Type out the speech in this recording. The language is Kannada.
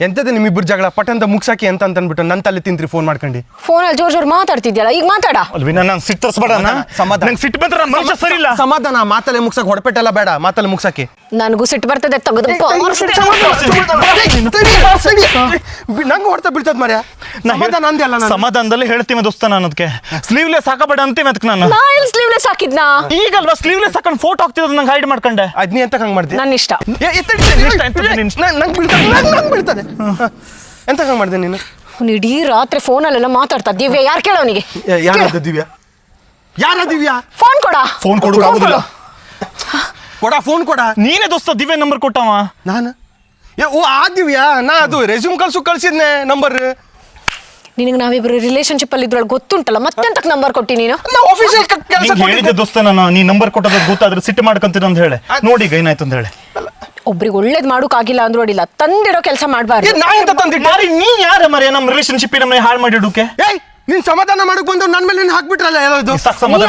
ಎಂತದ ನಿಮ್ಮಿಬ್ಬರು ಜಗಳ ಪಟಂತ ಮುಗ್ಸಾಕಿ ಅಂತ ಅಂದ್ಬಿಟ್ಟು ನನ್ನ ತಲೆ ತಿಂತ್ರಿ ಫೋನ್ ಮಾಡ್ಕೊಂಡು. ಫೋನಲ್ಲಿ ಜೋರ್ ಮಾತಾಡ್ತಿದ್ಯಲ್ಲ, ಈಗ ಮಾತಾಡ. ಅಲ್ವಿನ ನಾನು ಸಿಟ್ಟು ತರಿಸ್ಬೇಡ. ನಂಗೆ ಸಿಟ್ಟು ಬಂದ್ರೆ ಮನುಷ್ಯ ಸರಿ ಇಲ್ಲ. ಸಮಾಧಾನ, ಮಾತಲ್ಲೇ ಮುಗ್ಸಕ್ ಹೊಡಪೆಟ್ಟೆಲ್ಲ ಬೇಡ, ಮಾತಲ್ಲೇ ಮುಗ್ಸಕ್ಕೆ. ನನಗೂ ಸಿಟ್ಟು ಬರ್ತದೆ, ತೆಗೆದು ನಂಗೆ ಹೊಡ್ತಾ ಬೀಳ್ತದ ಮರ್ಯ. ಸಮಾಧಾನ ಅಂದೆ ಅಲ್ಲ ನಾನು. ಸಮಾಧಾನದಲ್ಲಿ ಹೇಳ್ತೀವಿ ದೋಸ್ತ, ನಾನು ಅದಕ್ಕೆ ಸ್ಲೀವ್ಲೆಸ್ ಹಾಕಬೇಡ ಅಂತೀವಿ ಅದಕ್ಕೆ ನಾನು. ನಾ ಎಲ್ಲಿ ಸ್ಲೀವ್ಲೆಸ್ ಹಾಕಿದ್ನಾ? ಈಗಲ್ವಾ ಸ್ಲೀವ್ಲೆಸ್ ಹಾಕೊಂಡು ಫೋಟೋ ಹಾಕ್ತಿರೋದು ನಂಗೆ ಹೈಡ್ ಮಾಡ್ಕೊಂಡೆ. ಅದ್ ನೀ ಎಂತ ಹಂಗೆ ಮಾಡ್ದೆ? ನನ್ನ ಇಷ್ಟ. ನಂಗೆ ಬೀಳ್ತದೆ ಎಂತ ಹಂಗೆ ಮಾಡ್ದೆ ನೀನು? ಇಡೀ ರಾತ್ರಿ ಫೋನಲ್ಲೆಲ್ಲ ಮಾತಾಡ್ತಾ. ದಿವ್ಯಾ ಯಾರು ಕೇಳೋನಿಗೆ? ಯಾರದ ದಿವ್ಯಾ? ಯಾರ ದಿವ್ಯಾ? ಫೋನ್ ಕೊಡ. ಫೋನ್ ಕೊಡೋದಿಲ್ಲ. ಕೊಡ ಫೋನ್ ಕೊಡ. ನೀನೇ ದೋಸ್ತ ದಿವ್ಯ ನಂಬರ್ ಕೊಟ್ಟವ. ನಾನು ಓ ಆ ದಿವ್ಯಾ? ನಾ ಅದು ರೆಸ್ಯೂಮ್ ಕಳ್ಸಿದ್ನೆ ನಂಬರ್. ನಿನಗೆ ನಾವಿಬ್ರು ರಿಲೇಶನ್ಶಿಪ್ ಅಲ್ಲಿ ಇದ್ರೊಳಗೆ ಗೊತ್ತುಂಟಲ್ಲ, ಮತ್ತೆಂತಕ್ ನಂಬರ್ ಕೊಟ್ಟಿ ನೀನು? ಹೇಳಿದ್ದೆ ದೋಸ್ತ, ನಾನು ನೀ ನಂಬರ್ ಕೊಟ್ಟದ ಗೊತ್ತಾದ್ರೆ ಸಿಟ್ಟು ಮಾಡ್ಕೊಂತೀನಿ ಅಂತ ಹೇಳಿ. ನೋಡಿ ಈಗ ಏನಾಯ್ತು ಅಂತ ಹೇಳಿ. ಒಬ್ರಿಗೆ ಒಳ್ಳೇದ್ ಮಾಡೋಕ್ಕಾಗಿಲ್ಲ ಅಂದ್ರೂ ಅಡಿಲ್ಲ, ತಂದಿಡೋ ಕೆಲಸ ಮಾಡ್ಬಾರ್ದು. ನೀ ಯಾರ ಮರಿ ನಮ್ಮ ರಿಲೇಶನ್ಶಿಪ್ ನಮ್ಮನೆ ಹಾಳು ಮಾಡಿಡುಕೆ? ನೀನ್ ಸಮಾಧಾನ ಮಾಡಕ್ ಬಂದು ನನ್ನ ಮೇಲೆ ಹಾಕ್ಬಿಟ್ರಲ್ಲ. ಯಾವ್ದು ಸಮಾಧಾನ